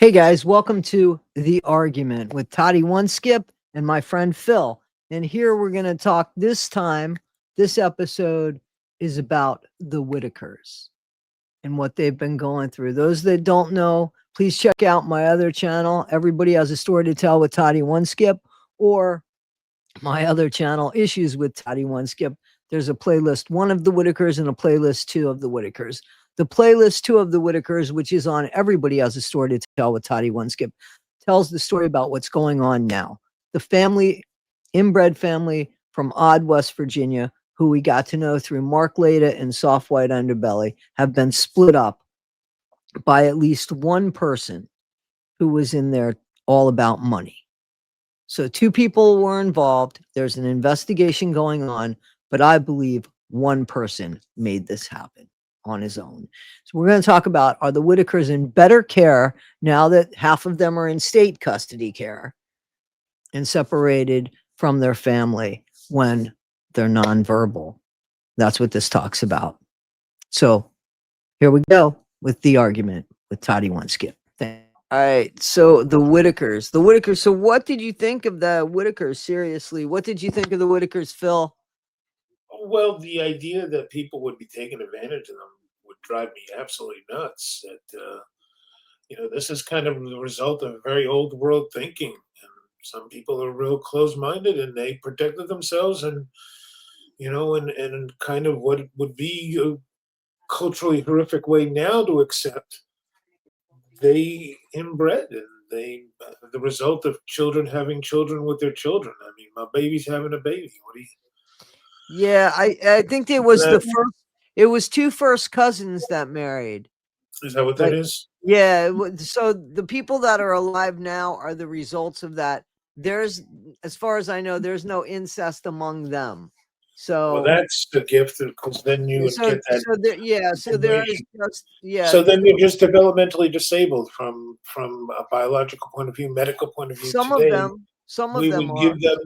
Hey guys, welcome to The Argument with Toddy One Skip and my friend Phil. And here we're going to talk this episode is about the Whitakers and what they've been going through. Those that don't know, please check out my other channel, Everybody Has a Story to Tell with Toddy One Skip, or my other channel, Issues with Toddy One Skip. There's a playlist one of the Whitakers and a playlist two of the Whitakers. The playlist two of the Whitakers, which is on Everybody Has a Story to Tell with Toddy One Skip, tells the story about what's going on now. The family, inbred family from Odd, West Virginia, who we got to know through Mark Leda and Soft White Underbelly, have been split up by at least one person who was in there all about money. So two people were involved. There's an investigation going on, but I believe one person made this happen on his own. So we're going to talk about, are the Whitakers in better care now that half of them are in state custody care and separated from their family when they're nonverbal? That's what this talks about. So here we go with The Argument with Toddy One Skip. All right, so the Whitakers. So what did you think of the Whitakers? Seriously, what did you think of the Whitakers, Phil? Well, the idea that people would be taking advantage of them would drive me absolutely nuts. This is kind of the result of very old world thinking. And some people are real close minded and they protected themselves and kind of what would be a culturally horrific way now to accept. They inbred and the result of children having children with their children. I mean, my baby's having a baby. What do you? Yeah, I think it was it was two first cousins that married. Is that what that is? Yeah, so the people that are alive now are the results of that. There's, as far as I know, there's no incest among them. So Well, that's the gift, because then you would get that. So there is just So then you're just developmentally disabled from a biological point of view, medical point of view. Some of Today, them we would are. give them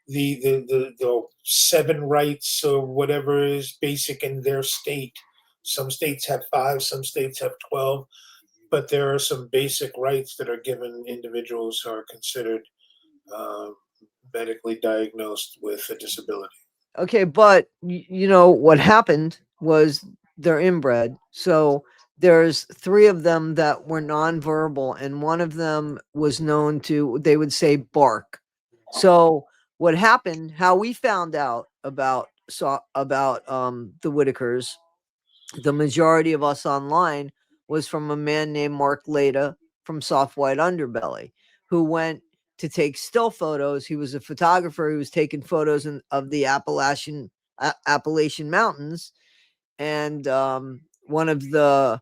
the 7 rights or whatever is basic in their state. Some states have 5, some states have 12, but there are some basic rights that are given individuals who are considered uh, medically diagnosed with a disability. Okay, but you know what happened was they're inbred. So there's 3 of them that were nonverbal, and one of them was known to, they would say, bark. So what happened, how we found out about the Whitakers, the majority of us online, was from a man named Mark Leda from Soft White Underbelly, who went to take still photos. He was a photographer who was taking photos of the Appalachian Mountains, and one of the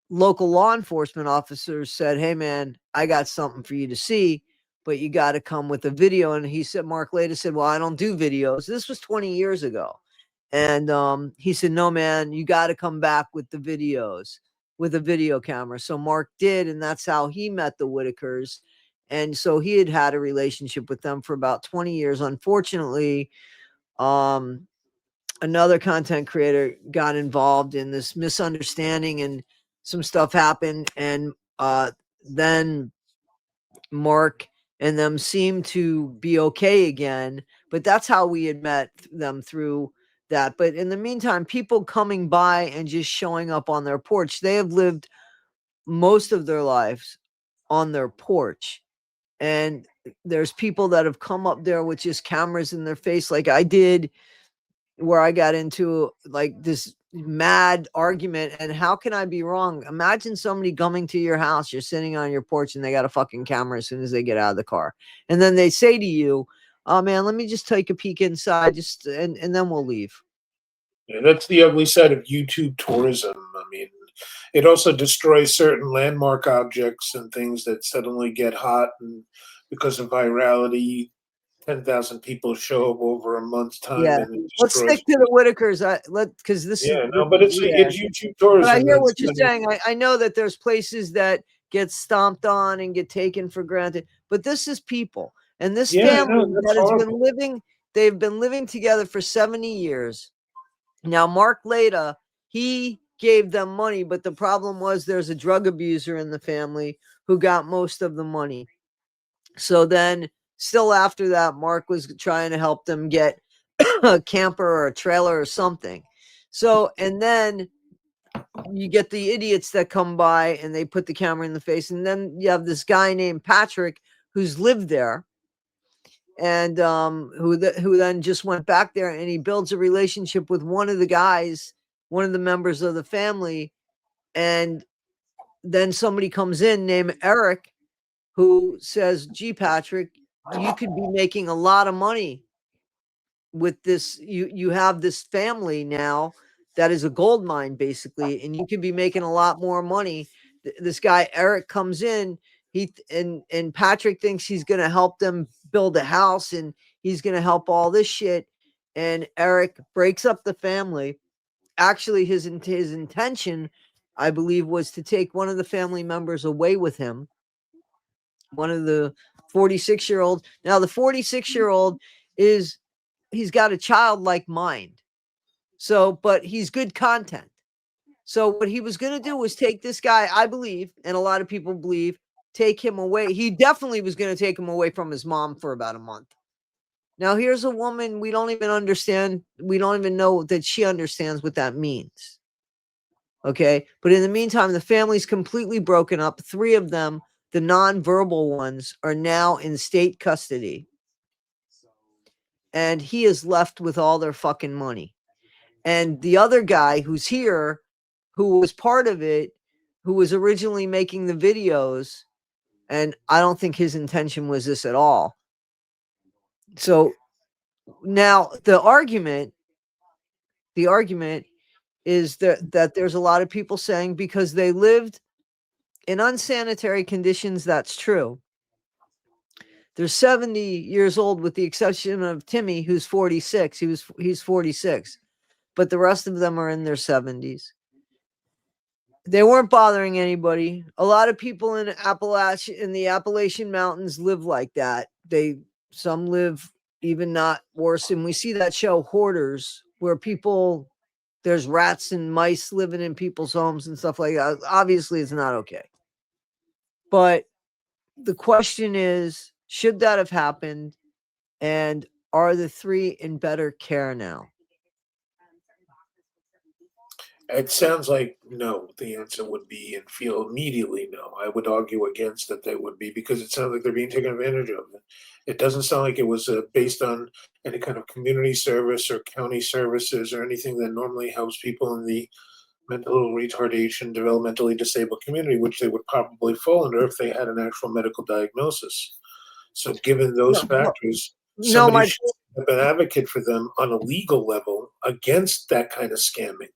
local law enforcement officers said, "Hey man, I got something for you to see, but you got to come with a video." And he said, Mark later said, "Well, I don't do videos." This was 20 years ago. And he said, "No man, you got to come back with the videos, with a video camera." So Mark did, and that's how he met the Whitakers. And so he had had a relationship with them for about 20 years. Unfortunately, another content creator got involved in this misunderstanding, and some stuff happened, and then Mark and them seemed to be okay again. But that's how we had met them, through that. But in the meantime, people coming by and just showing up on their porch, they have lived most of their lives on their porch. And there's people that have come up there with just cameras in their face, like I did, where I got into like this mad argument. And how can I be wrong? Imagine somebody coming to your house, you're sitting on your porch, and they got a fucking camera as soon as they get out of the car. And then they say to you, "Oh man, let me just take a peek inside, and then we'll leave." Yeah, that's the ugly side of YouTube tourism. I mean, it also destroys certain landmark objects and things that suddenly get hot, and because of virality, 10,000 people show up over a month's time, Yeah. and it Let's stick destroys. to the Whitakers. Because Yeah, no, but it's YouTube But I tourism. hear That's what you're kind of, saying. I know that there's places that get stomped on and get taken for granted, but this is people. And this yeah, I know family that's that has been horrible. living, they've been living together for 70 years. Now, Mark Leda, he gave them money, but the problem was there's a drug abuser in the family who got most of the money. So then, still after that, Mark was trying to help them get a camper or a trailer or something. So, and then you get the idiots that come by and they put the camera in the face. And then you have this guy named Patrick who's lived there and who then just went back there and he builds a relationship with one of the guys, one of the members of the family. And then somebody comes in named Eric who says, gee, Patrick, you could be making a lot of money with this. You have this family now that is a gold mine basically, and you could be making a lot more money. This guy Eric comes in, and Patrick thinks he's going to help them build a house and he's going to help all this shit, and Eric breaks up the family. Actually, his intention, I believe, was to take one of the family members away with him, one of the 46-year-old. Now the 46-year-old is, he's got a childlike mind. So, but he's good content. So what he was going to do was take this guy, I believe, and a lot of people believe, take him away. He definitely was going to take him away from his mom for about a month. Now here's a woman we don't even understand. We don't even know that she understands what that means. Okay. But in the meantime, the family's completely broken up. 3 of them, the nonverbal ones, are now in state custody. And he is left with all their fucking money. And the other guy who's here, who was part of it, who was originally making the videos, and I don't think his intention was this at all. So now the argument is that there's a lot of people saying because they lived in unsanitary conditions. That's true. They're 70 years old with the exception of Timmy, who's 46. He's 46, but the rest of them are in their 70s. They weren't bothering anybody. A lot of people in the Appalachian Mountains live like that. Some live even not worse. And we see that show Hoarders, where there's rats and mice living in people's homes and stuff like that. Obviously, it's not okay. But the question is, should that have happened? And are the 3 in better care now? It sounds like no. The answer would be and feel immediately no. I would argue against that they would be because it sounds like they're being taken advantage of. It doesn't sound like it was based on any kind of community service or county services or anything that normally helps people in the mental retardation, developmentally disabled community, which they would probably fall under if they had an actual medical diagnosis. So, given those factors, No, somebody should have an advocate for them on a legal level against that kind of scamming.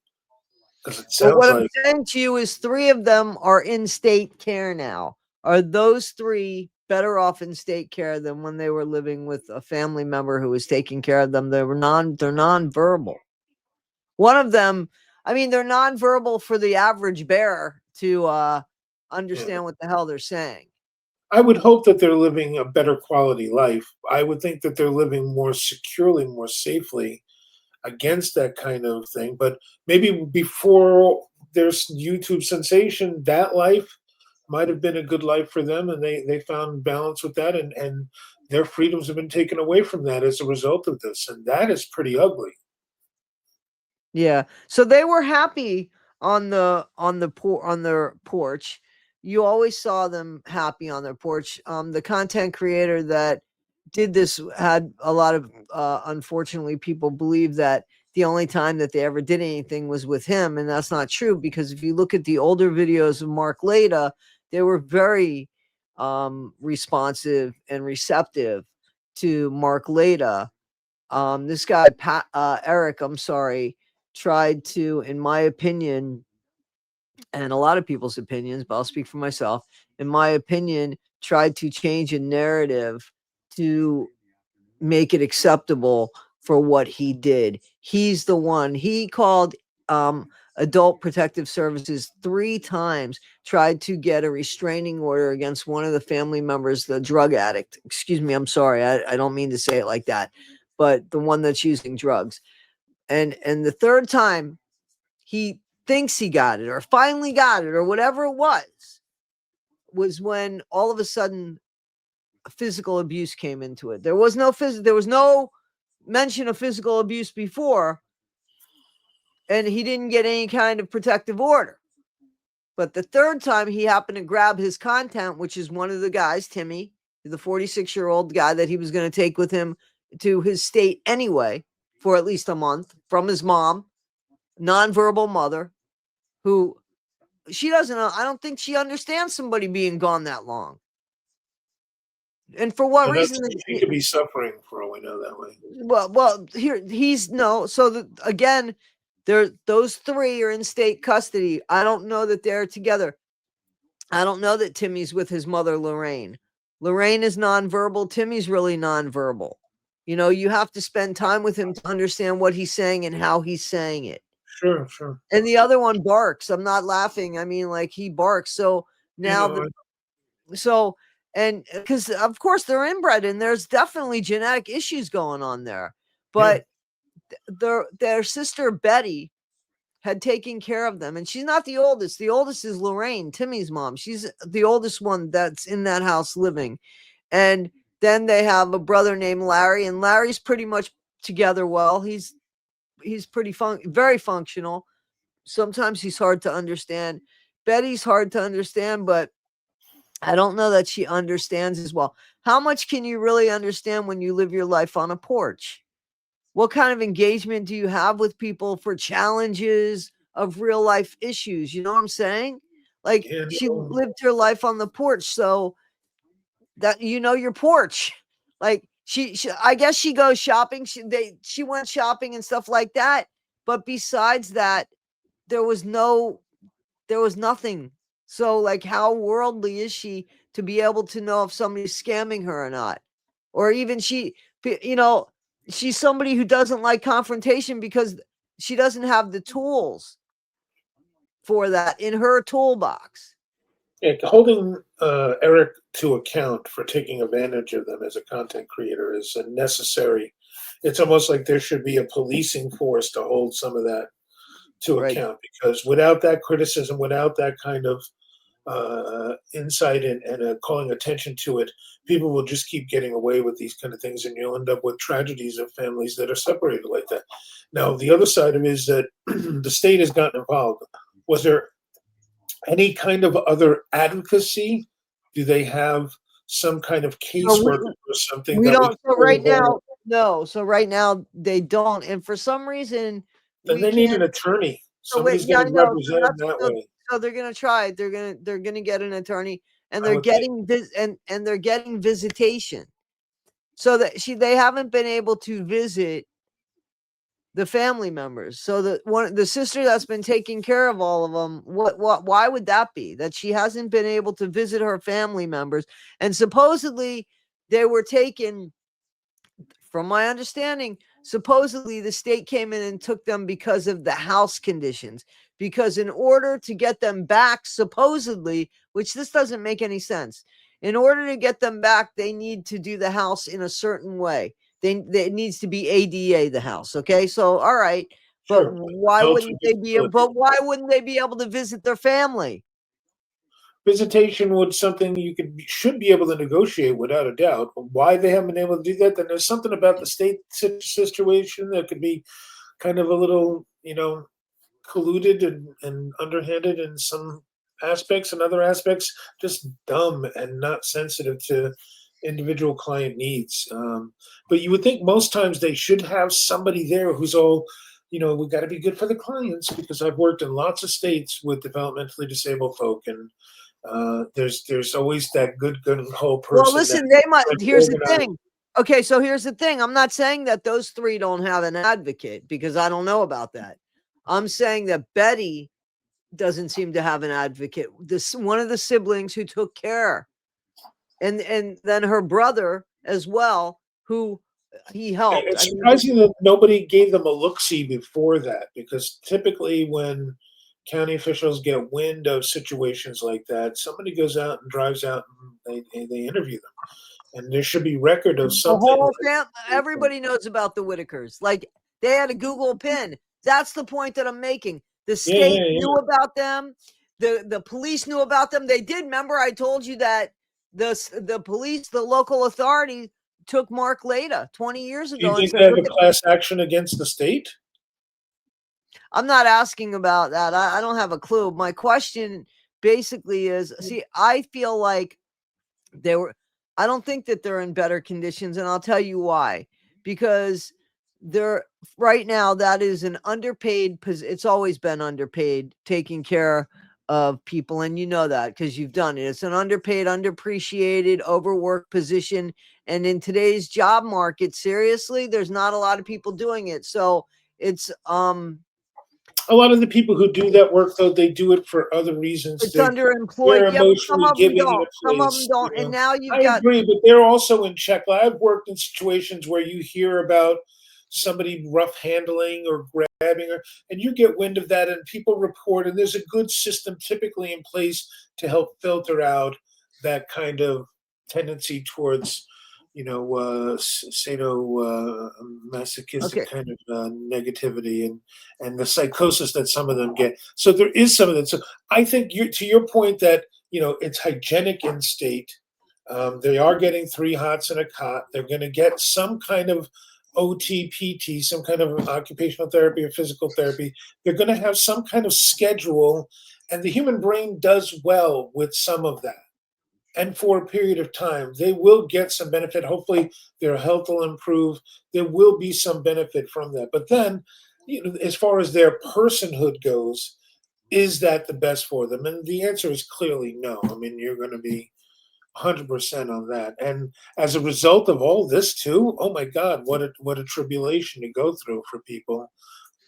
Because it But what sounds I'm like saying to you is 3 of them are in state care now. Are those 3 better off in state care than when they were living with a family member who was taking care of them? They're nonverbal. One of them, I mean, they're nonverbal for the average bear to understand what the hell they're saying. I would hope that they're living a better quality life. I would think that they're living more securely, more safely against that kind of thing. But maybe before there's YouTube sensation, that life might have been a good life for them, and they found balance with that, and their freedoms have been taken away from that as a result of this, and that is pretty ugly. Yeah. So they were happy on their porch. You always saw them happy on their porch. The content creator that did this had a lot of unfortunately people believe that the only time that they ever did anything was with him, and that's not true because if you look at the older videos of Mark Leda, they were very responsive and receptive to Mark Leda. This guy Eric, I'm sorry, tried to, in my opinion, and a lot of people's opinions, but I'll speak for myself, in my opinion, tried to change a narrative to make it acceptable for what he did. He's the one, he called adult protective services 3 times, tried to get a restraining order against one of the family members, the drug addict. Excuse me, I'm sorry, I don't mean to say it like that, but the one that's using drugs. And the 3rd time he thinks he got it or finally got it or whatever it was, was when all of a sudden physical abuse came into it. There was no mention of physical abuse before, and he didn't get any kind of protective order. But the third time he happened to grab his content, which is one of the guys, Timmy, the 46-year-old guy that he was going to take with him to his state anyway for at least a month, from his mom, nonverbal mother, who she doesn't know. I don't think she understands somebody being gone that long. And for what reason? He could be suffering for all we know that way. Well, here he's no. So again, those three are in state custody. I don't know that they're together. I don't know that Timmy's with his mother, Lorraine. Lorraine is nonverbal. Timmy's really nonverbal. You know, you have to spend time with him to understand what he's saying and how he's saying it. Sure, sure. And the other one barks. I'm not laughing. I mean, like, he barks. So now, and because of course they're inbred and there's definitely genetic issues going on there. But their sister Betty had taken care of them, and she's not the oldest. The oldest is Lorraine, Timmy's mom. She's the oldest one that's in that house living. And then they have a brother named Larry, and Larry's pretty much together well. He's pretty very functional. Sometimes he's hard to understand. Betty's hard to understand, but I don't know that she understands as well. How much can you really understand when you live your life on a porch? What kind of engagement do you have with people for challenges of real life issues? You know what I'm saying? Like, she lived her life on the porch, so that, you know, your porch. Like, she I guess she goes shopping. She went shopping and stuff like that. But besides that, there was nothing. So, like, how worldly is she to be able to know if somebody's scamming her or not? Or even she's somebody who doesn't like confrontation because she doesn't have the tools for that in her toolbox. Yeah, holding Eric to account for taking advantage of them as a content creator is necessary. It's almost like there should be a policing force to hold some of that to account, because without that criticism, without that kind of insight and calling attention to it, people will just keep getting away with these kind of things, and you'll end up with tragedies of families that are separated like that. Now, the other side of it is that the state has gotten involved. Was there any kind of other advocacy? Do they have some kind of casework or something? We don't. So right now, no. So right now they don't, and for some reason, then they need an attorney. Somebody's going to represent them that way. So they're going to try. They're going to get an attorney, and they're getting and they're getting visitation. So that they haven't been able to visit the family members. So the sister that's been taking care of all of them, why would that be? That she hasn't been able to visit her family members, and supposedly they were taken. From my understanding, supposedly the state came in and took them because of the house conditions. Because in order to get them back, supposedly, which this doesn't make any sense, in order to get them back, they need to do the house in a certain way. It needs to be ADA, the house. Okay, so all right, but why wouldn't they be? But why wouldn't they be able to visit their family? Visitation was something you should be able to negotiate without a doubt. Why they haven't been able to do that? Then there's something about the state situation that could be kind of a little, colluded and underhanded in some aspects, and other aspects just dumb and not sensitive to individual client needs. But you would think most times they should have somebody there who's all, we got to be good for the clients, because I've worked in lots of states with developmentally disabled folk, and there's always that good whole person. Well, listen, they might. Here's the thing. Okay, so here's the thing. I'm not saying that those three don't have an advocate, because I don't know about that. I'm saying that Betty doesn't seem to have an advocate. One of the siblings who took care, and then her brother as well, who he helped. It's surprising that nobody gave them a look-see before that, because typically when county officials get wind of situations like that, somebody goes out and drives out and they interview them. And there should be record of something. Everybody knows about the Whitakers. Like, they had a Google pin. That's the point that I'm making. The state knew about them. the police knew about them. They did. Remember, I told you that the police, the local authority, took Mark Leda 20 years Do you ago and think said, they have "Look a at." class action against the state? I'm not asking about that. I don't have a clue. My question basically is, see, I feel like they were. I don't think that they're in better conditions, and I'll tell you why. Because they're right now, that is an underpaid. It's always been underpaid, taking care of people, and you know that because you've done it. It's an underpaid, underappreciated, overworked position, and in today's job market, seriously, there's not a lot of people doing it. So it's A lot of the people who do that work, though, they do it for other reasons. it's They're underemployed. Yeah, but some emotionally of them giving in don't. a Some of them place, don't. And now you've I got agree, but they're also in check. I've worked in situations where you hear about somebody rough handling or grabbing, and you get wind of that, and people report, and there's a good system typically in place to help filter out that kind of tendency towards, sadomasochistic okay. kind of negativity and the psychosis that some of them get. So there is some of that. So I think to your point that it's hygienic in state. They are getting 3 hots and a cot. They're going to get some kind of OT, PT, some kind of occupational therapy or physical therapy. They're going to have some kind of schedule, and the human brain does well with some of that. And for a period of time, they will get some benefit. Hopefully, their health will improve. There will be some benefit from that. But then, as far as their personhood goes, is that the best for them? And the answer is clearly no. I mean, you're going to be 100% on that. And as a result of all this, too, oh my God, what a tribulation to go through for people,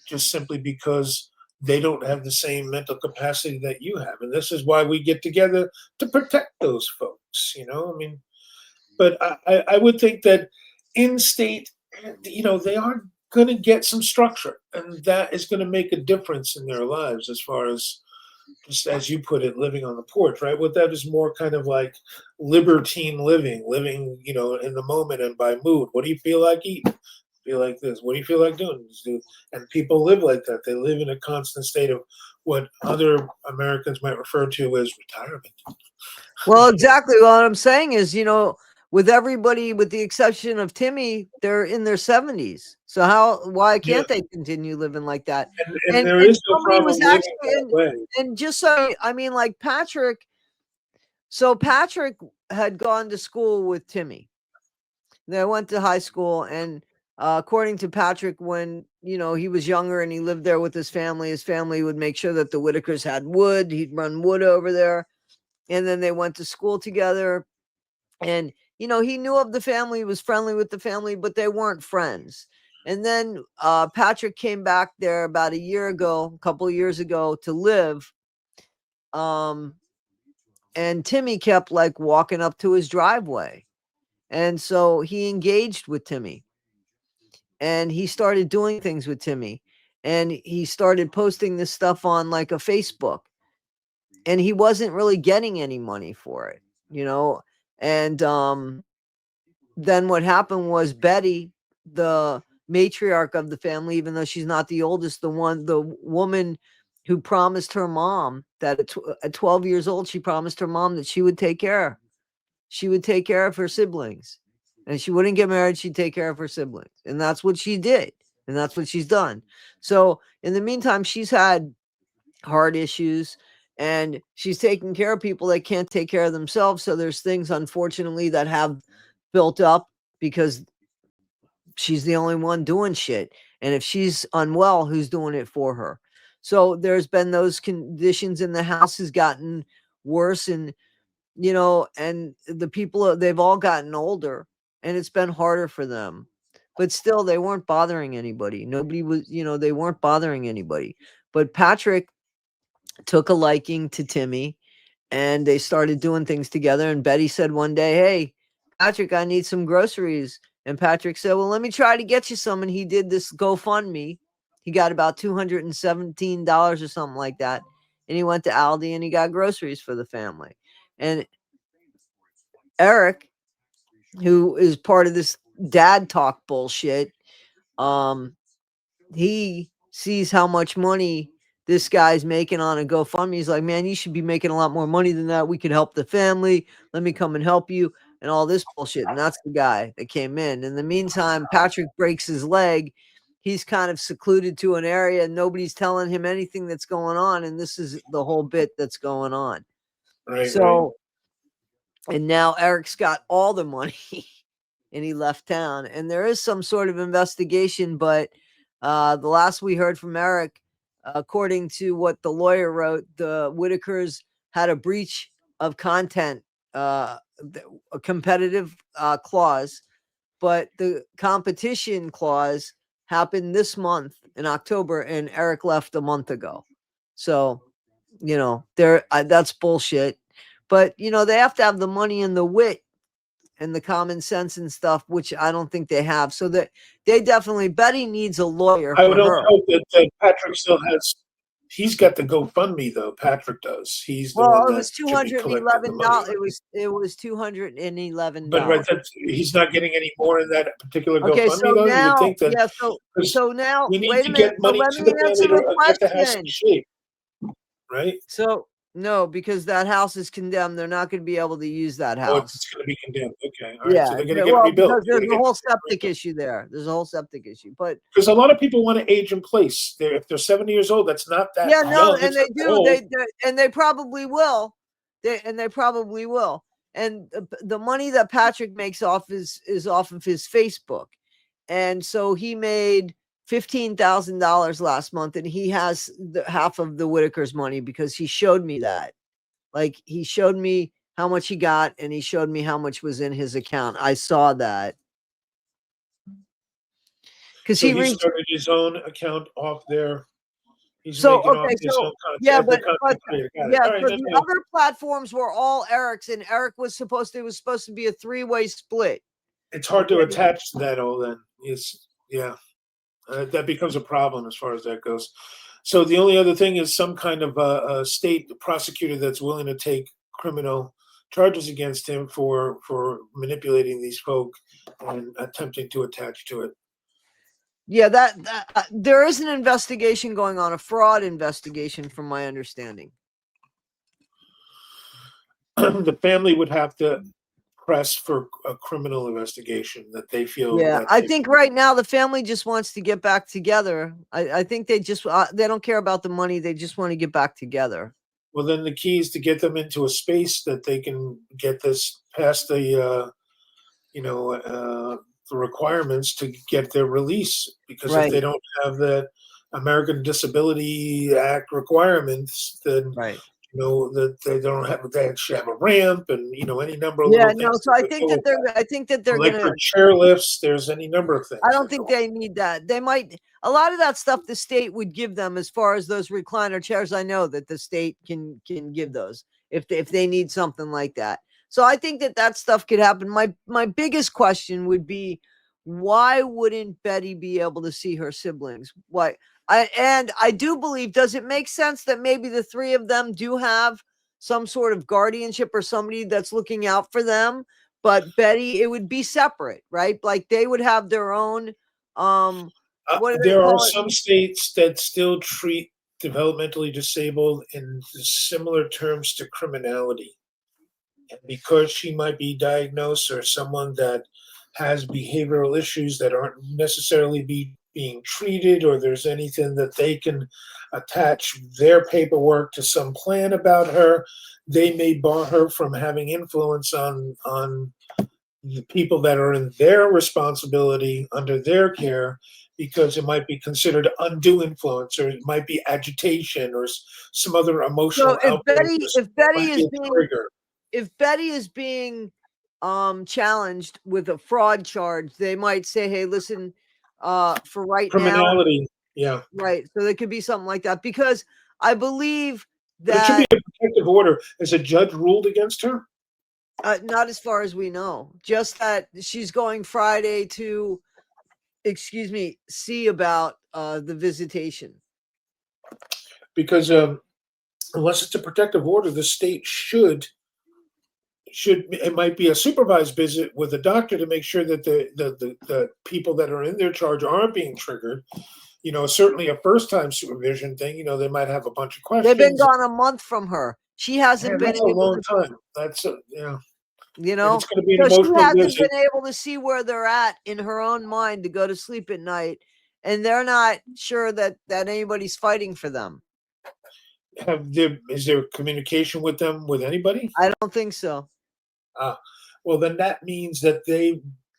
just simply because they don't have the same mental capacity that you have. And this is why we get together to protect those folks. I mean, but I would think that in state, they are going to get some structure, and that is going to make a difference in their lives as far as, just as you put it, living on the porch, right? What that is more kind of like libertine living, in the moment and by mood. What do you feel like eating? Feel like this? What do you feel like doing? And people live like that. They live in a constant state of what other Americans might refer to as retirement. Well, exactly. What I'm saying is, with everybody, with the exception of Timmy, they're in their 70s. So why Yeah, can't they continue living like that? and And there and is no somebody problem was living actually that way. and just so I mean, like Patrick. So Patrick had gone to school with Timmy. They went to high school, and according to Patrick, when he was younger and he lived there with his family would make sure that the Whitakers had wood. He'd run wood over there, and then they went to school together. And he knew of the family, was friendly with the family, but they weren't friends. And then Patrick came back there about a couple of years ago to live. Um, and Timmy kept like walking up to his driveway. And so he engaged with Timmy and he started doing things with Timmy. And he started posting this stuff on like a Facebook. And he wasn't really getting any money for it, you know. And then what happened was Betty, the matriarch of the family, even though she's not the oldest, the woman who promised her mom that at 12 years old, she promised her mom that she would take care of her siblings, and she wouldn't get married. She'd take care of her siblings, and that's what she did, and that's what she's done. So in the meantime, she's had heart issues, and she's taking care of people that can't take care of themselves. So there's things, unfortunately, that have built up because she's the only one doing shit. And if she's unwell, who's doing it for her? So there's been those conditions in the house has gotten worse. And and the people, they've all gotten older, and it's been harder for them. But still, they weren't bothering anybody. Nobody was, they weren't bothering anybody. But Patrick took a liking to Timmy, and they started doing things together. And Betty said one day, "Hey, Patrick, I need some groceries." And Patrick said, "Well, let me try to get you some." And he did this GoFundMe. He got about $217 or something like that. And he went to Aldi and he got groceries for the family. And Eric, who is part of this dad talk bullshit, um, he sees how much money this guy's making on a GoFundMe. He's like, man, you should be making a lot more money than that. We could help the family. Let me come and help you, and all this bullshit. And that's the guy that came in. In the meantime, Patrick breaks his leg. He's kind of secluded to an area, and nobody's telling him anything that's going on. And this is the whole bit that's going on. Right. So, and now Eric's got all the money and he left town. And there is some sort of investigation, but the last we heard from Eric, according to what the lawyer wrote, the Whitakers had a breach of content, a competitive clause, but the competition clause happened this month in October, and Eric left a month ago. So, there that's bullshit. But they have to have the money and the wit and the common sense and stuff, which I don't think they have. So that they definitely, Betty needs a lawyer I for don't her. hope that Patrick still has. He's got the GoFundMe though. Patrick does. He's the one Well, it that was should be collecting the money. $211. It was $211. But he's not getting any more in that particular Okay, GoFundMe so though. You would now, think that yeah, so now, we need wait to a minute. get So money let to me the answer family the to get the house in question. shape, right? So no, because that house is condemned. They're not going to be able to use that Oh, house. it's going to be condemned. Okay, all right. Yeah, So they're going to get it rebuilt. because there's a whole septic issue there. There's a whole septic issue, but because a lot of people want to age in place. If they're 70 years old, that's not that yeah, no, young. and It's they not that do. old. They probably will. They probably will. And the money that Patrick makes is off of his Facebook, and so he made $15,000 last month, and he has half of the Whitakers' money because he showed me that. Like, he showed me how much he got, and he showed me how much was in his account. I saw that because So he he reached. started his own account off there. He's So making off okay, his own yeah, content. The content creator. Got it. yeah, All right, so that's the good. other platforms were all Eric's, and Eric was supposed to be a three-way split. It's hard to Okay. attach to that all then. It's yeah. That becomes a problem as far as that goes. So the only other thing is some kind of a state prosecutor that's willing to take criminal charges against him for manipulating these folk and attempting to attach to it. Yeah, that there is an investigation going on, a fraud investigation, from my understanding. The family would have to press for a criminal investigation that they feel. Yeah, that I think right now the family just wants to get back together. I think they just they don't care about the money. They just want to get back together. Well, then the key is to get them into a space that they can get this past the the requirements to get their release. Because if Right. they don't have the American Disability Act requirements, then Right. that they don't have, they should have a ramp and any number of Yeah, little no, things. so I think that they're gonna. Electric chair lifts. There's any number of things. I don't think they need that. They might, a lot of that stuff the state would give them, as far as those recliner chairs. I know that the state can give those if they need something like that. So I think that stuff could happen. My biggest question would be, why wouldn't Betty be able to see her siblings? Why? I do believe, does it make sense that maybe the three of them do have some sort of guardianship or somebody that's looking out for them? But Betty, it would be separate, right? Like, they would have their own, what do they There are call it? some states that still treat developmentally disabled in similar terms to criminality. And because she might be diagnosed or someone that has behavioral issues that aren't necessarily being treated, or there's anything that they can attach their paperwork to some plan about her, they may bar her from having influence on the people that are in their responsibility under their care, because it might be considered undue influence, or it might be agitation, or some other emotional So if outbreak. Betty Might be is a being trigger. if Betty is being challenged with a fraud charge, they might say, hey, listen, for right now, Criminality, yeah. right. So there could be something like that, because I believe But it should be that a protective order. Has a judge ruled against her? not as far as we know, just that she's going Friday to, see about the visitation. Because unless it's a protective order, the state should it might be a supervised visit with a doctor to make sure that the people that are in their charge aren't being triggered. certainly a first time supervision thing, they might have a bunch of They've been questions. gone a month from her. She hasn't Man, been that's a able long to, time. That's yeah, you and it's know, going to be an so she emotional hasn't visit. been able to see where they're at in her own mind to go to sleep at night. And they're not sure that anybody's fighting for them. Is there communication with them with anybody? I don't think so. Ah, well, then that means that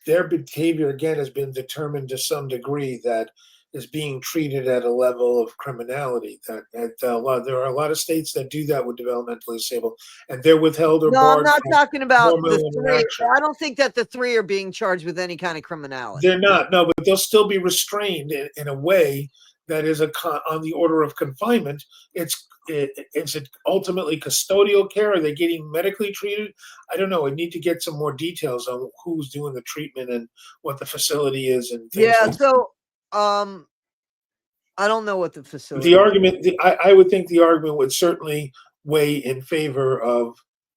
their behavior again has been determined to some degree that is being treated at a level of criminality. There are a lot of states that do that with developmentally disabled, and they're withheld or No, I'm barred not from talking about the normal three. interaction. I don't think that the three are being charged with any kind of criminality. They're not, no, but they'll still be restrained in a way that is on the order of confinement. Is it ultimately custodial care? Are they getting medically treated? I don't know. I need to get some more details on who's doing the treatment and what the facility is and things Yeah, like that. so I don't know what the The facility. argument, I would think the argument would certainly weigh in favor of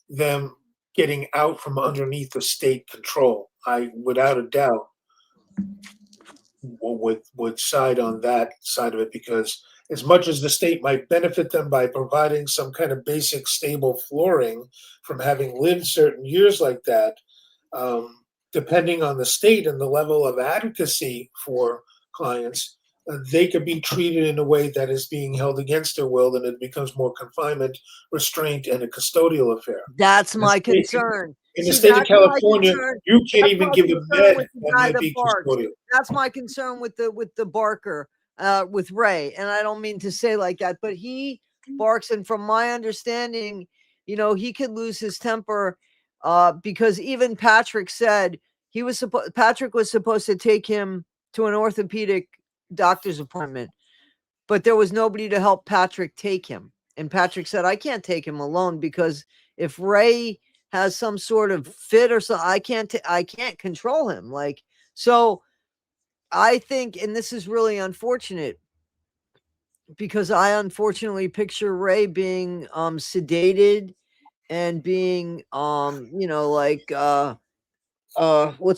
them getting out from underneath the state control. I, without a doubt, would side on that side of it, because as much as the state might benefit them by providing some kind of basic stable flooring from having lived certain years like that, depending on the state and the level of advocacy for clients, they could be treated in a way that is being held against their will, and it becomes more confinement, restraint, and a custodial affair. That's In the my state, concern. in the See, state of that's my California, concern. you can't That's even my give a concern med with the that guy might that be barks. custodial. That's my concern with the barker, with Ray. And I don't mean to say like that, but he barks, and from my understanding, he could lose his temper, because even Patrick said Patrick was supposed to take him to an orthopedic doctor's appointment, but there was nobody to help Patrick take him. And Patrick said, I can't take him alone, because if Ray has some sort of fit or something, I can't control him. Like, so I think, and this is really unfortunate, because I unfortunately picture Ray being sedated and being what's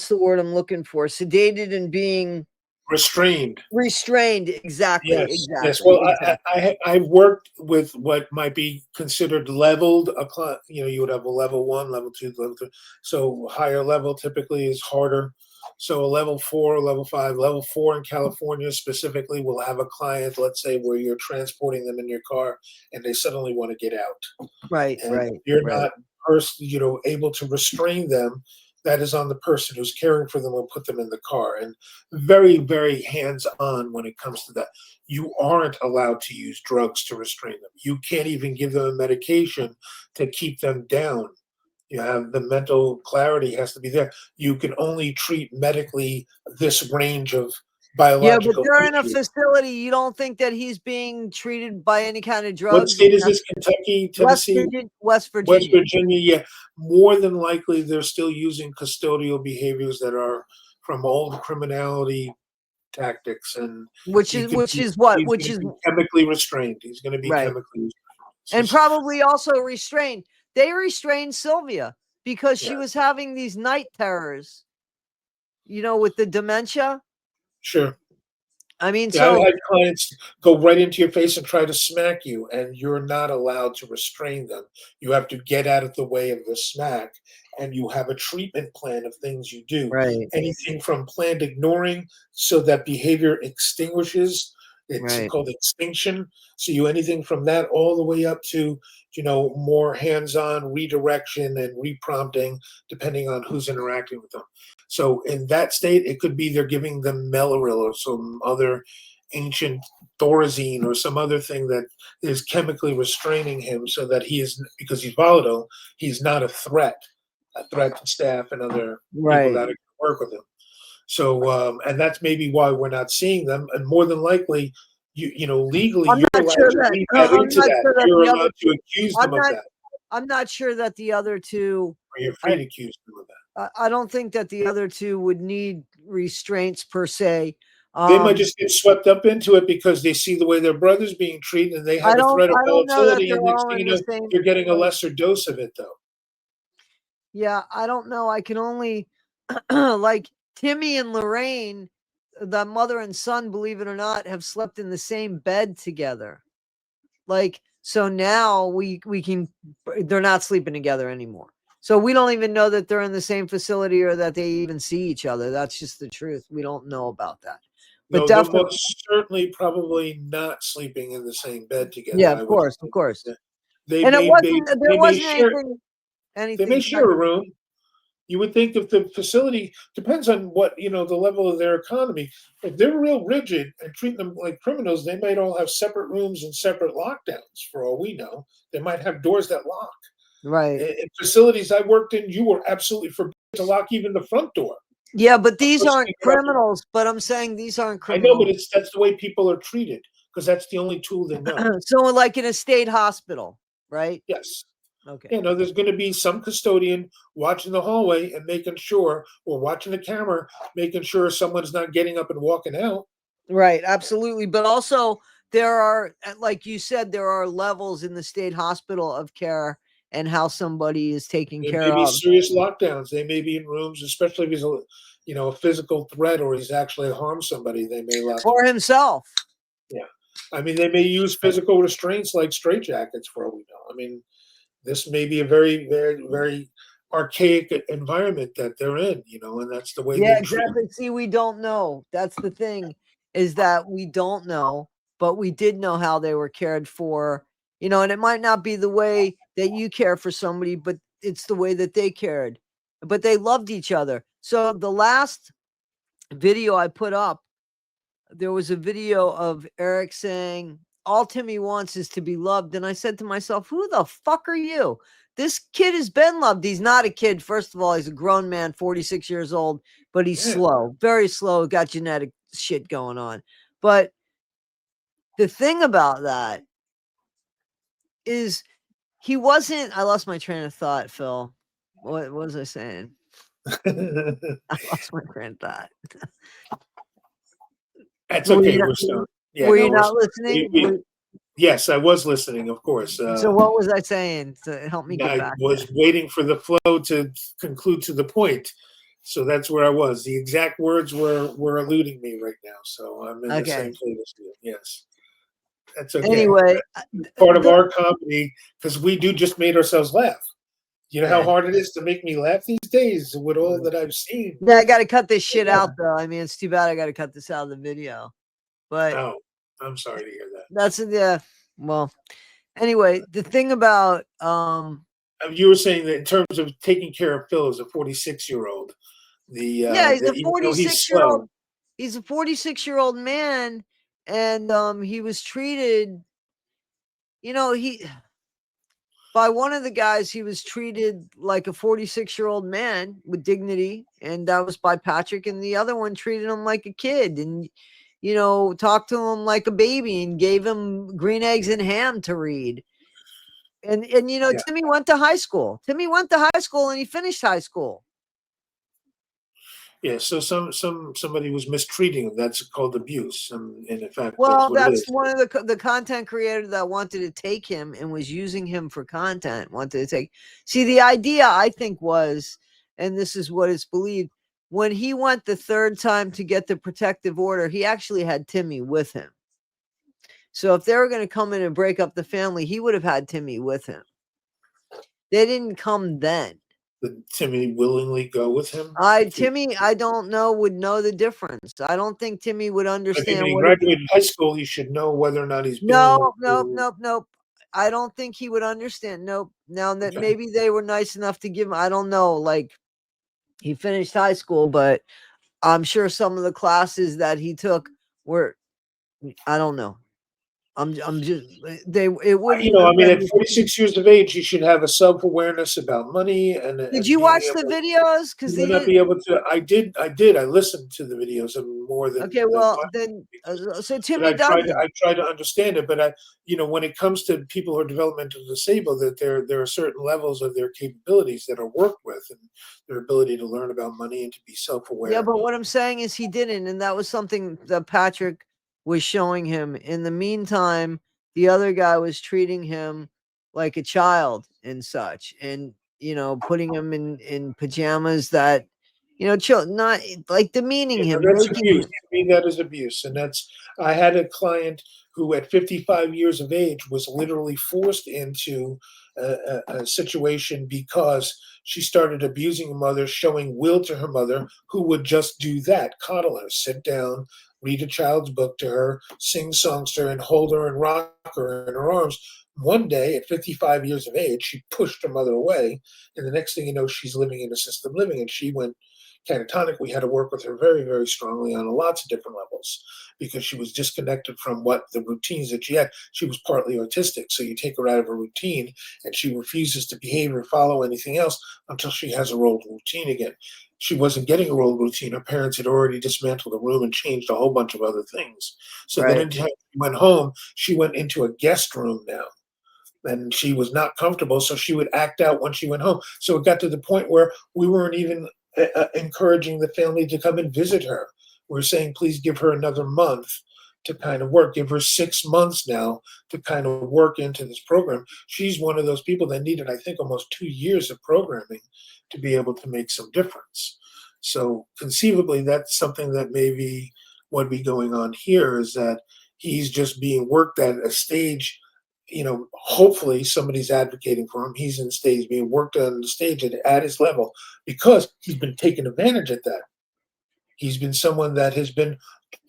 the word I'm looking for? Sedated and being Restrained. restrained. Exactly, Yes, yes. exactly, Well, exactly. I've worked with what might be considered leveled. You would have a level one, level two, level three. So higher level typically is harder. So a level four, level five, level four in California specifically will have a client, let's say, where you're transporting them in your car and they suddenly want to get out, Right, and right, you're right. not able to restrain them. That is on the person who's caring for them will put them in the car, and very, very hands on when it comes to that. You aren't allowed to use drugs to restrain them. You can't even give them a medication to keep them down. You have the mental clarity has to be there. You can only treat medically this range of Yeah, but biological they're in a issues. facility. You don't think that he's being treated by any kind of What drugs? state is this? Kentucky, West Tennessee, Virginia, West West Virginia, Virginia? Yeah, more than likely they're still using custodial behaviors that are from old criminality tactics, and which is what, he's which going to is be chemically restrained. He's going to be right, chemically restrained. and It's just, probably also restrained. They restrained Sylvia because she yeah, was having these night terrors. With the dementia. sure. I mean, Yeah, I've so had clients go right into your face and try to smack you, and you're not allowed to restrain them. You have to get out of the way of the smack, and you have a treatment plan of things you do. right, Anything from planned ignoring so that behavior extinguishes, it's right, called extinction. So you anything from that all the way up to, more hands-on redirection and reprompting, depending on who's interacting with them. So in that state, it could be they're giving them Meloril or some other ancient Thorazine or some other thing that is chemically restraining him so that he is, because he's volatile, he's not a threat to staff and other people right. that work with him. So, and that's maybe why we're not seeing them. And more than likely, legally, I'm you're not allowed sure to that read that I'm into not that. sure that You're the other allowed to accuse I'm them of not that, I'm not sure that the other two. or you're I, free to accuse them of that. I don't think that the other two would need restraints per se. They might Um, just get swept up into it because they see the way their brother's being treated and they I have a don't threat of I don't know that volatility, they're and next all thing in you the know, same they're getting a place. lesser dose of it, though. Yeah, I don't know. I can only like Timmy and Lorraine. the mother and son, believe it or not, have slept in the same bed together. Like, so now we can, they're not sleeping together anymore. So we don't even know that they're in the same facility or that they even see each other. That's just the truth. We don't know about that. But No, they're definitely, most certainly probably not sleeping in the same bed yeah, together, of I would course, of think. course. They And it may wasn't, be there wasn't they may anything share a room. You would think if the facility depends on what, the level of their economy. If they're real rigid and treat them like criminals, they might all have separate rooms and separate lockdowns for all we know. They might have doors that lock. right. In facilities I worked in, you were absolutely forbidden to lock even the front door. Yeah, but A these person aren't could get up and criminals. But I'm saying these aren't I know, criminals. but that's the way people are treated because that's the only tool they know. So, like in a state hospital, right? Yes. Okay. There's going to be some custodian watching the hallway and making sure, or watching the camera, making sure someone's not getting up and walking out. Right, absolutely. But also, there are, like you said, there are levels in the state hospital of care and how somebody is taken There may care be of. serious lockdowns. They may be in rooms, especially if he's a physical threat or he's actually harmed somebody. They may lock him. Or himself. Yeah, I mean, they may use physical restraints like straitjackets for all we know. I mean, this may be a very, very, very archaic environment that they're in, and that's the way Yeah, they're treated. exactly. See, we don't know. That's the thing, is that we don't know, but we did know how they were cared for, and it might not be the way that you care for somebody, but it's the way that they cared. But they loved each other. So the last video I put up, there was a video of Eric saying, all Timmy wants is to be loved. And I said to myself, who the fuck are you? This kid has been loved. He's not a kid. First of all, he's a grown man, 46 years old, but he's Yeah. slow, very slow, got genetic shit going on. But the thing about that is he wasn't, I lost my train of thought, Phil. What was I saying? I lost my train of thought. That's Were you okay. not, We're still, yeah, were no, you we're not still, listening? yes, I was listening, of course. So what was I saying to help me get I back there? was waiting for the flow to conclude to the point. So that's where I was. The exact words were eluding me right now. So I'm in the Okay. same place as you. Yes. That's okay. Anyway, That's part of our comedy because we do just made ourselves laugh. You know how okay. hard it is to make me laugh these days with all that I've seen. Yeah, I got to cut this shit Yeah. out, though. I mean, it's too bad I got to cut this out of the video. But Oh, I'm sorry to hear that. that's yeah. Well, anyway, the thing about You were saying that in terms of taking care of Phil as a 46-year-old, yeah, he's that a even though he's 46-year-old. slow, He's a 46-year-old man, and he was treated. He by one of the guys, he was treated like a 46-year-old man with dignity, and that was by Patrick, and the other one treated him like a kid, and talked to him like a baby and gave him green eggs and ham to read. And yeah. Timmy went to high school. Timmy went to high school and he finished high school. Yeah, so somebody was mistreating him. That's called abuse, and in fact, that's Well, what it that's is. one of the content creator that wanted to take him and was using him for content. Wanted to take. See, the idea I think was, and this is what is believed, when he went the third time to get the protective order, he actually had Timmy with him. So if they were going to come in and break up the family, he would have had Timmy with him. They didn't come then. Did Timmy willingly go with him? Timmy, I don't know, would know the difference. I don't think Timmy would I think understand when he what it. graduated high school, he should know whether or not he's being. No, nope, nope, nope. I don't think he would understand. Nope. Now that Okay. maybe they were nice enough to give him, I don't know. Like he finished high school, but I'm sure some of the classes that he took were, I don't know. I'm just it wouldn't I have mean, at been. 46 years of age, he should have a self-awareness about money Did and you being watch the able. videos? Because You they may not did. be able to. I listened to the videos and more Okay, than well watching then, the videos. so But Timmy doesn't. I try to understand it. But when it comes to people who are developmentally disabled, that there are certain levels of their capabilities that are worked with, and their ability to learn about money and to be Yeah, self-aware. but what I'm saying is he didn't, and that was something that Patrick was showing him. In the meantime, the other guy was treating him like a child and such, and putting him in pajamas that not like demeaning Yeah, him, that's making abuse. him To me, that is abuse. And I had a client who, at 55 years of age, was literally forced into a situation because she started abusing her mother, showing will to her mother, who would just do that, coddle her, sit down, read a child's book to her, sing songs to her, and hold her and rock her in her arms. One day, at 55 years of age, she pushed her mother away. And the next thing you know, she's living in assisted living, and she went catatonic. We had to work with her very, very strongly on lots of different levels because she was disconnected from what the routines that she had. She was partly autistic, so you take her out of a routine and she refuses to behave or follow anything else until she has a old routine again. She wasn't getting a old routine. Her parents had already dismantled the room and changed a whole bunch of other things. So then, right, anytime she went home, she went into a guest room now, and she was not comfortable, so she would act out when she went home. So it got to the point where we weren't even encouraging the family to come and visit her. We're saying, please give her another month to kind of work. Give her 6 months now to kind of work into this program. She's one of those people that needed, I think, almost 2 years of programming to be able to make some difference. So conceivably, that's something that maybe would be going on here, is that he's just being worked at a stage. Hopefully somebody's advocating for him. He's in the stage, being worked on the stage at his level, because he's been taken advantage at that. He's been someone that has been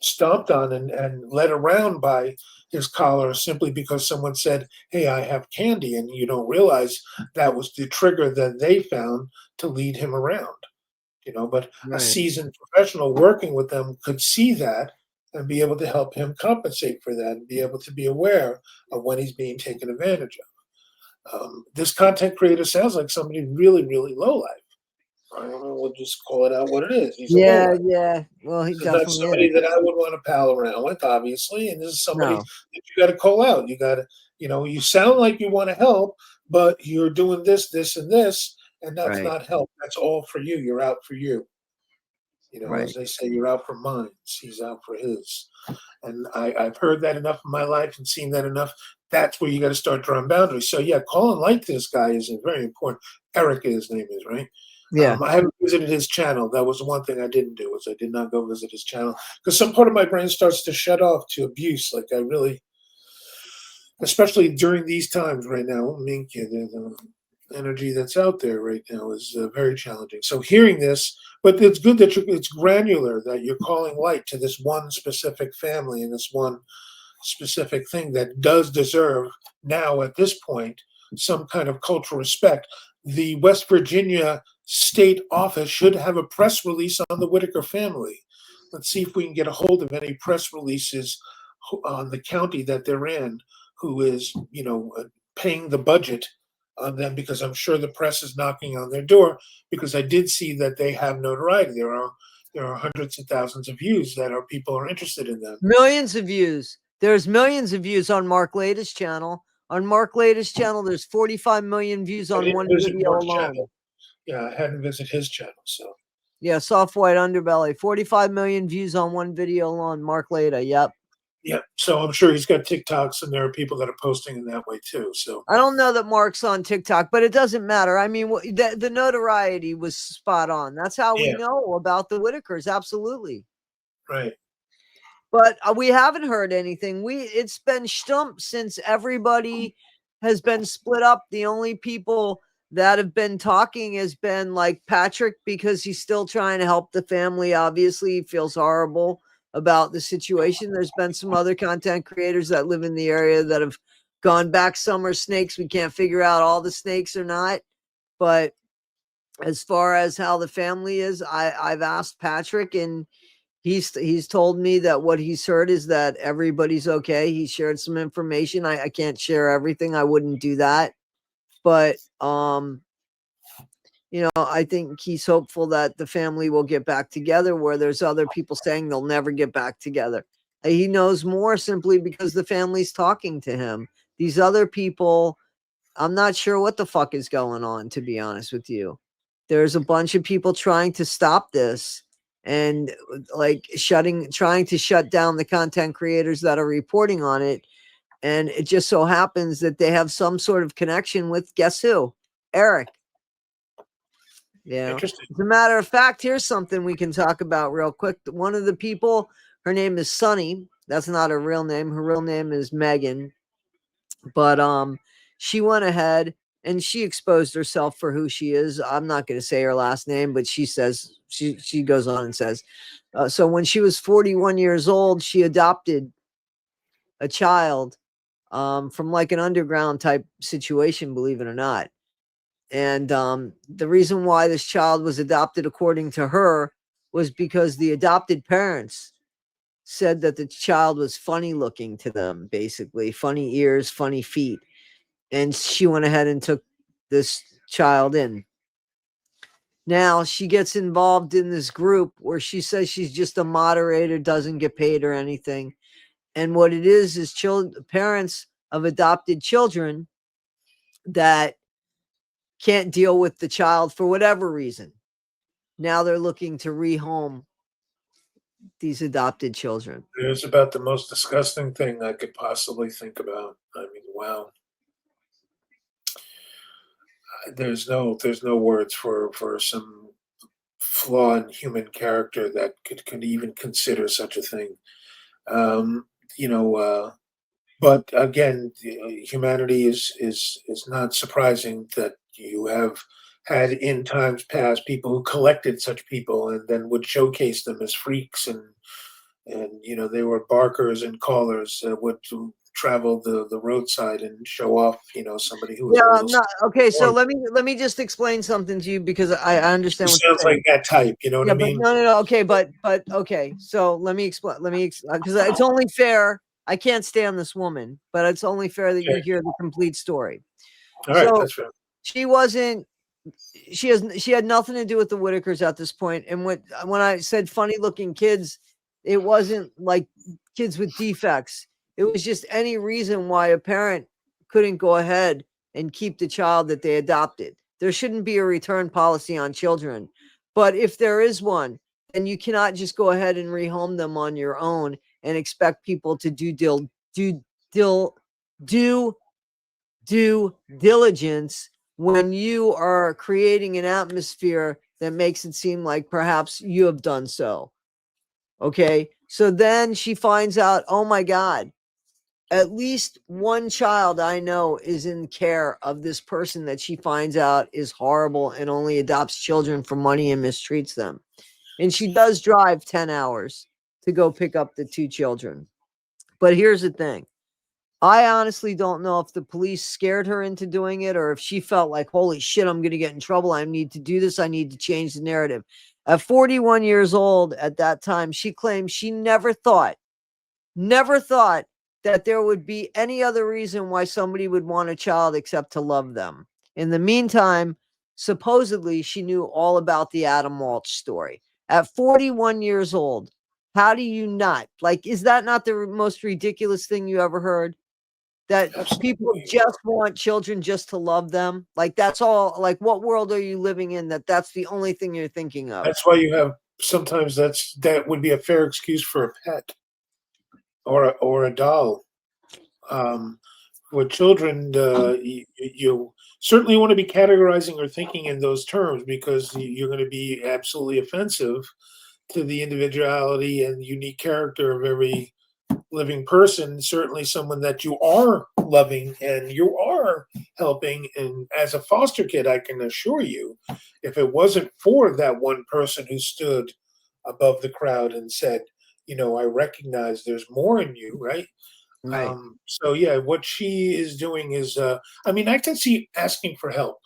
stomped on and led around by his collar simply because someone said, "Hey, I have candy," and you don't realize that was the trigger that they found to lead him around. But a right. seasoned professional working with them could see that and be able to help him compensate for that and be able to be aware of when he's being taken advantage of. This content creator sounds like somebody really, really low life. I don't know. We'll just call it out what it is. He's a low Yeah, life. yeah. Well, he This is not definitely is. somebody that I would want to pal around with, obviously. And this is somebody No, that you got to call out. You got to, you sound like you want to help, but you're doing this, this, and this, and that's right, not help. That's all for you. You're out for you. As right. they say, you're out for mine. He's out for his. And I've heard that enough in my life and seen that enough. That's where you got to start drawing boundaries. So yeah, calling like this guy is very important. Eric, his name is, right. Yeah. I haven't visited his channel. That was the one thing I didn't do, was I did not go visit his channel, because some part of my brain starts to shut off to abuse. Like, I really, especially during these times right now. I mean, the energy that's out there right now is very challenging. So hearing this, but it's good that it's granular, that you're calling light to this one specific family and this one specific thing that does deserve, now at this point, some kind of cultural respect. The West Virginia state office should have a press release on the Whittaker family. Let's see if we can get a hold of any press releases on the county that they're in, who is, paying the budget on them, because I'm sure the press is knocking on their door, because I did see that they have notoriety. There are hundreds of thousands of views that people are interested in them. Millions of views. There's millions of views on Mark Lada's channel. On Mark Lada's channel, there's 45 million views I on didn't one visit video Mark's alone. channel. Yeah, I hadn't visited his channel, so Yeah, soft white underbelly. 45 million views on one video alone. Mark Lada. Yep. yeah. So I'm sure he's got TikToks, and there are people that are posting in that way too. So I don't know that Mark's on TikTok, but it doesn't matter. I mean, the notoriety was spot on. That's how we yeah, know about the Whitakers. Absolutely. right. But we haven't heard anything. It's been stumped since everybody has been split up. The only people that have been talking has been like Patrick, because he's still trying to help the family. Obviously, he feels horrible about the situation. There's been some other content creators that live in the area that have gone back. Some are snakes. We can't figure out all the snakes or not. But as far as how the family is, I've asked Patrick, and he's told me that what he's heard is that everybody's okay. He shared some information. I can't share everything. I wouldn't do that. But I think he's hopeful that the family will get back together, where there's other people saying they'll never get back together. He knows more simply because the family's talking to him. These other people, I'm not sure what the fuck is going on, to be honest with you. There's a bunch of people trying to stop this, and like trying to shut down the content creators that are reporting on it. And it just so happens that they have some sort of connection with, guess who? Eric. Interesting. As a matter of fact, here's something we can talk about real quick. One of the people, her name is Sunny. That's not her real name. Her real name is Megan. But she went ahead and she exposed herself for who she is. I'm not going to say her last name, but she says she goes on and says, so when she was 41 years old, she adopted a child from like an underground type situation, believe it or not. And the reason why this child was adopted, according to her, was because the adopted parents said that the child was funny looking to them, basically funny ears, funny feet. And she went ahead and took this child in. Now she gets involved in this group where she says she's just a moderator, doesn't get paid or anything. And what it is parents of adopted children that can't deal with the child for whatever reason. Now they're looking to rehome these adopted children. It was about the most disgusting thing I could possibly think about. I mean, wow. There's no words for some flaw in human character that could even consider such a thing. Um, you know, but again, humanity is not surprising that you have had in times past people who collected such people and then would showcase them as freaks, and they were barkers and callers that would travel the roadside and show off somebody who was Yeah, a I'm little not okay. So more. let me just explain something to you because I Who understand what sounds you're saying. like that type, you know what I Yeah, but mean? no. Okay, but okay. So let me explain. Because it's only fair. I can't stand this woman, but it's only fair that Okay. you hear the complete story. All right, So that's fair. she wasn't. She had nothing to do with the Whitakers at this point. And when I said funny looking kids, it wasn't like kids with defects. It was just any reason why a parent couldn't go ahead and keep the child that they adopted. There shouldn't be a return policy on children. But if there is one, then you cannot just go ahead and rehome them on your own and expect people to do do due diligence when you are creating an atmosphere that makes it seem like perhaps you have done so. Okay. So then she finds out, oh my God, at least one child I know is in care of this person that she finds out is horrible and only adopts children for money and mistreats them. And she does drive 10 hours to go pick up the two children. But here's the thing, I honestly don't know if the police scared her into doing it or if she felt like, holy shit, I'm going to get in trouble. I need to do this. I need to change the narrative. At 41 years old at that time, she claimed she never thought that there would be any other reason why somebody would want a child except to love them. In the meantime, supposedly she knew all about the Adam Walsh story. At 41 years old, how do you not? Like, is that not the most ridiculous thing you ever heard? That people Absolutely. just want children just to love them. Like that's all. Like what world are you living in that's the only thing you're thinking of? That's why you have sometimes that would be a fair excuse for a pet or a doll. Um, with children, you certainly want to be categorizing or thinking in those terms because you're going to be absolutely offensive to the individuality and unique character of every living person. Certainly, someone that you are loving and you are helping. And as a foster kid, I can assure you, if it wasn't for that one person who stood above the crowd and said, I recognize there's more in you, right? Right. So yeah, what she is doing is, I mean, I can see asking for help,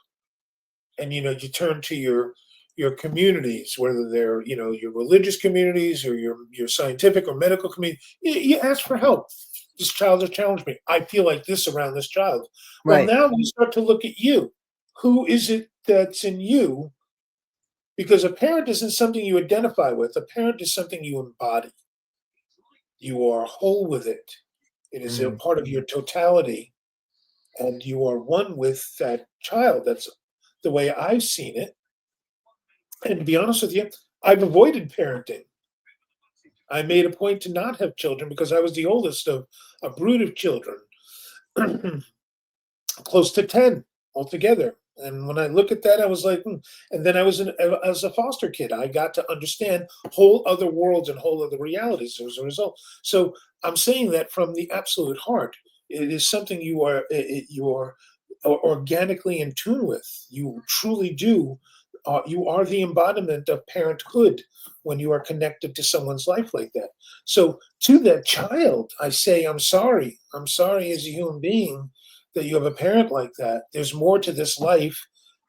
and you turn to your communities, whether they're your religious communities or your scientific or medical community. You ask for help. This child has challenged me. I feel like this around this child. Well, Right. now we start to look at you. Who is it that's in you? Because a parent isn't something you identify with. A parent is something you embody. You are whole with it. It is a Mhm. part of your totality, and you are one with that child. That's the way I've seen it. And to be honest with you, I've avoided parenting. I made a point to not have children because I was the oldest of a brood of children, close to 10 altogether. And when I look at that, I was like, and then as a foster kid, I got to understand whole other worlds and whole other realities as a result. So I'm saying that from the absolute heart. It is something you are organically in tune with. You truly do. You are the embodiment of parenthood when you are connected to someone's life like that. So to that child, I say, I'm sorry. I'm sorry as a human being that you have a parent like that. There's more to this life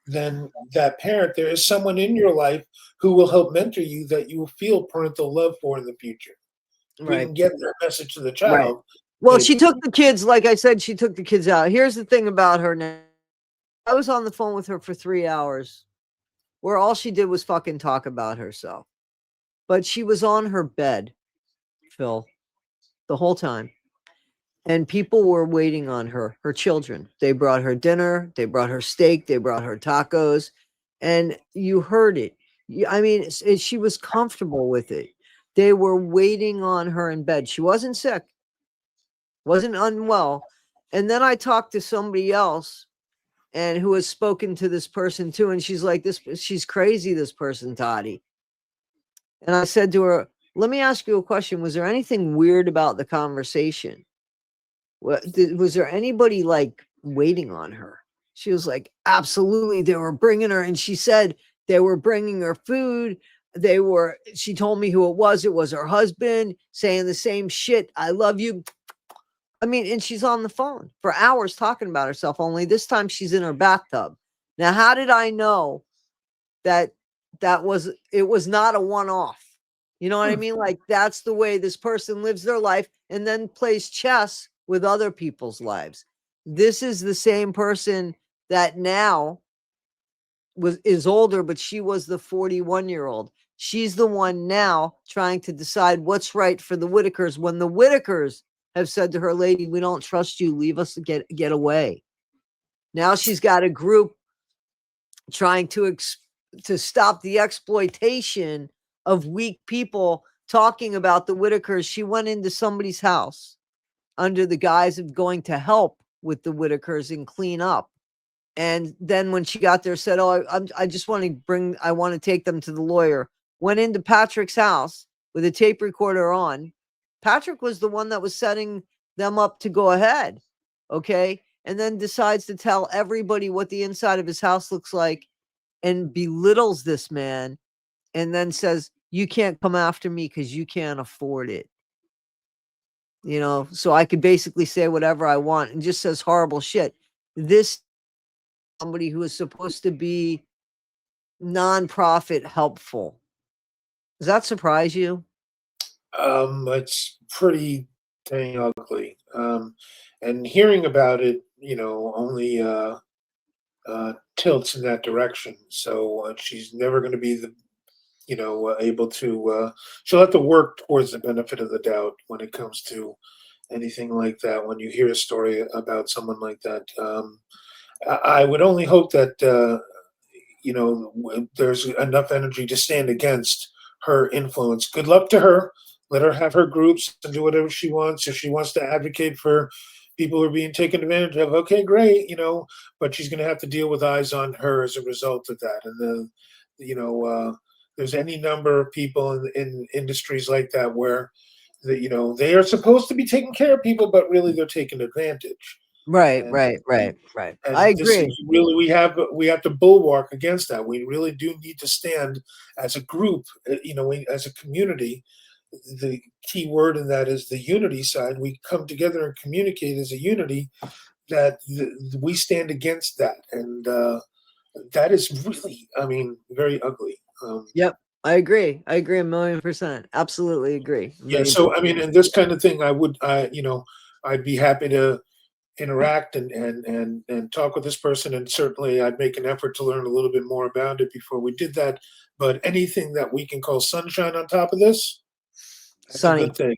than that parent. There is someone in your life who will help mentor you that you will feel parental love for in the future. We Right. can get that message to the Right. child. Well, That she took the kids, like I said, she took the kids out. Here's the thing about her now. I was on the phone with her for 3 hours where all she did was fucking talk about herself. But she was on her bed, Phil, the whole time. And people were waiting on her children. They brought her dinner, they brought her steak, they brought her tacos, and you heard it. I mean, she was comfortable with it. They were waiting on her in bed. She wasn't sick, wasn't unwell. And then I talked to somebody else and who has spoken to this person too. And she's like, she's crazy, this person, Toddy. And I said to her, let me ask you a question. Was there anything weird about the conversation? Was there anybody like waiting on her? She was like, absolutely. They were bringing her. And she said they were bringing her food. She told me who it was. It was her husband saying the same shit. I love you. I mean, and she's on the phone for hours talking about herself, only this time she's in her bathtub. Now, how did I know that it was not a one-off? You know what I mean? Like, that's the way this person lives their life and then plays chess with other people's lives. This is the same person that now is older, but she was the 41-year-old. She's the one now trying to decide what's right for the Whitakers when the Whitakers have said to her, lady, we don't trust you. Leave us to get away. Now she's got a group trying to stop the exploitation of weak people talking about the Whitakers. She went into somebody's house under the guise of going to help with the Whitakers and clean up. And then when she got there, said, oh, I just want to I want to take them to the lawyer. Went into Patrick's house with a tape recorder on. Patrick was the one that was setting them up to go ahead. Okay. And then decides to tell everybody what the inside of his house looks like and belittles this man and then says, you can't come after me because you can't afford it. You know, so I could basically say whatever I want and just says horrible shit. This somebody who is supposed to be nonprofit helpful. Does that surprise you? It's pretty dang ugly. And hearing about it, only tilts in that direction. So she's never going to be able to. She'll have to work towards the benefit of the doubt when it comes to anything like that. When you hear a story about someone like that, I would only hope that there's enough energy to stand against her influence. Good luck to her. Let her have her groups and do whatever she wants. If she wants to advocate for people who are being taken advantage of, okay, great, but she's going to have to deal with eyes on her as a result of that. And there's any number of people in industries like that where they are supposed to be taking care of people, but really they're taking advantage. Right, And right, right, right. I and this agree. is really we have to bulwark against that. We really do need to stand as a group, as a community. The key word in that is the unity side. We come together and communicate as a unity that we stand against that, and that is really, I mean, very ugly. Yep. I agree. I agree 1,000,000%. Absolutely agree. A Yeah. million So I percent. mean, and this kind of thing, I'd be happy to interact and talk with this person, and certainly I'd make an effort to learn a little bit more about it before we did that. But anything that we can call sunshine on top of this, that's a Sunny. good thing.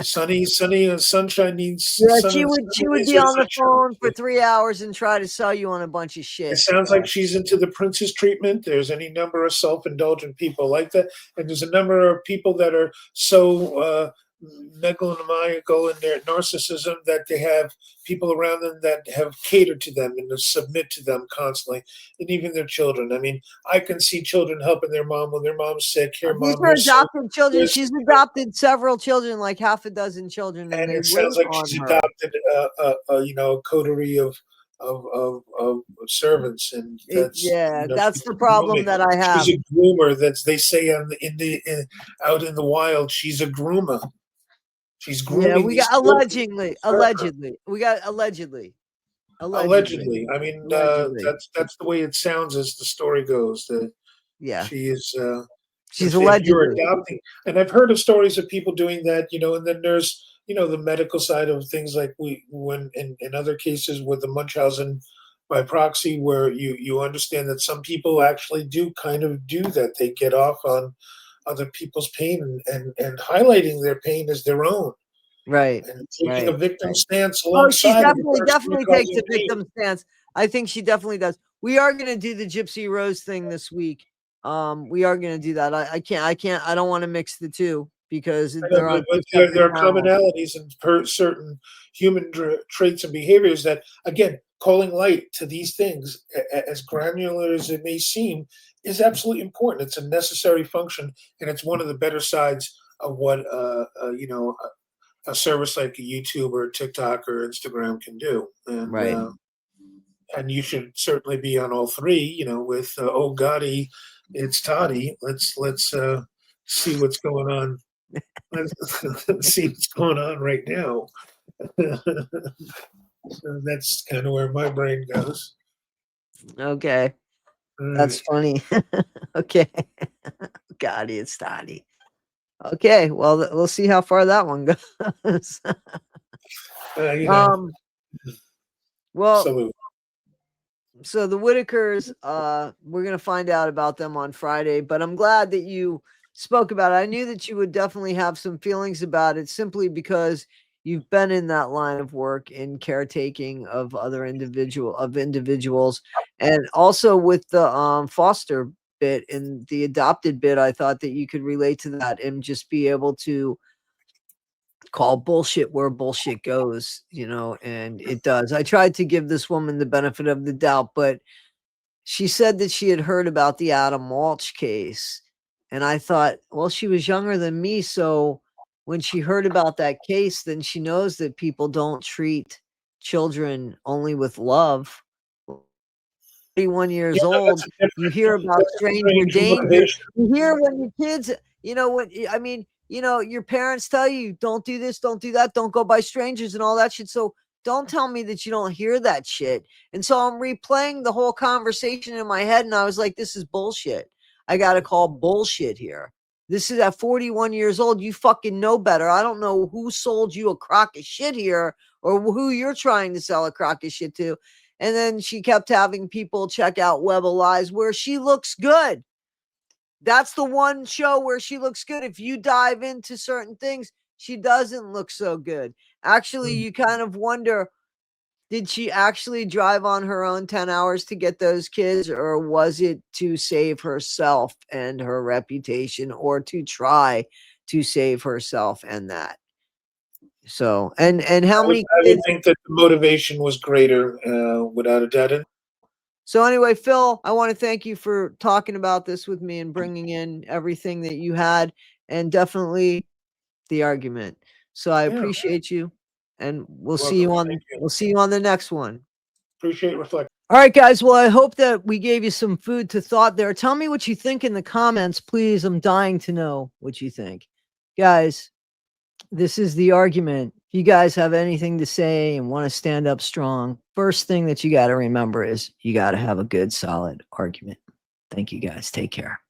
Sunny, sunshine needs Yeah, sun, and she sunny would needs be her on the sunshine. phone for 3 hours and try to sell you on a bunch of It shit. sounds like she's into the princess treatment. There's any number of self-indulgent people like that, and there's a number of people that are so megalomaniacal in their narcissism that they have people around them that have catered to them and to submit to them constantly, and even their children. I mean, I can see children helping their mom when their mom's sick. Here, These mom, are here's some. adopted children. Here's, She's adopted several children, like half a dozen children, and and they it wait sounds like on she's her. adopted a coterie of servants, and that's Yeah, that's she's the problem grooming. that I She's have. a groomer. That's they say out in the wild. She's a groomer. She's Yeah, grooming we got these children. we got allegedly, Allegedly, I mean, allegedly. that's the way it sounds as the story goes. That Yeah, she is, she's if you're allegedly. adopting, and I've heard of stories of people doing that, and then there's, the medical side of things like when in other cases with the Munchausen by proxy, where you understand that some people actually do kind of do that. They get off on other people's pain and highlighting their pain as their own Right, and taking a right, victim right. stance Oh, she's alongside of the definitely person they're definitely takes causing a pain. victim stance. I think she definitely does. We are gonna do the Gypsy Rose thing this week. We are gonna do that. I don't want to mix the two because I know, they're on two but separate there are channels. commonalities in certain human traits and behaviors that, again, calling light to these things, as granular as it may seem, is absolutely important. It's a necessary function, and it's one of the better sides of what a service like a YouTube or TikTok or Instagram can do. Right. And you should certainly be on all three. With oh Gotti, it's Toddy. Let's see what's going on. Let's see what's going on right now. So that's kind of where my brain goes. Okay. All right. That's funny. Okay. God, it's Toddy. Okay. Well, we'll see how far that one goes. Uh, you know, um. Well, salute. so the Whitakers, we're gonna find out about them on Friday, but I'm glad that you spoke about it. I knew that you would definitely have some feelings about it simply because you've been in that line of work in caretaking of individuals, and also with the foster bit and the adopted bit. I thought that you could relate to that and just be able to call bullshit where bullshit goes, and it does. I tried to give this woman the benefit of the doubt, but she said that she had heard about the Adam Walsh case. And I thought, well, she was younger than me. So when she heard about that case, then she knows that people don't treat children only with love. 31 Yeah, years no, old, you hear about that's a stranger strange danger. motivation. You hear when your kids, your parents tell you, don't do this, don't do that, don't go by strangers and all that shit. So don't tell me that you don't hear that shit. And so I'm replaying the whole conversation in my head, and I was like, this is bullshit. I got to call bullshit here. This is at 41 years old. You fucking know better. I don't know who sold you a crock of shit here or who you're trying to sell a crock of shit to. And then she kept having people check out Web of Lies where she looks good. That's the one show where she looks good. If you dive into certain things, she doesn't look so good. Actually, you kind of wonder, did she actually drive on her own 10 hours to get those kids, or was it to save herself and her reputation, or to try to save herself and that? So, and how many I would kids? think that the motivation was greater, without a doubt. And So anyway, Phil, I want to thank you for talking about this with me and bringing in everything that you had, and definitely the argument. So I yeah, appreciate you, and you're welcome. Thank you. we'll see you on the next one. Appreciate reflection. All right, guys. Well, I hope that we gave you some food to thought there. Tell me what you think in the comments, please. I'm dying to know what you think. Guys, this is the argument. If you guys have anything to say and want to stand up strong, first thing that you got to remember is you got to have a good, solid argument. Thank you, guys. Take care.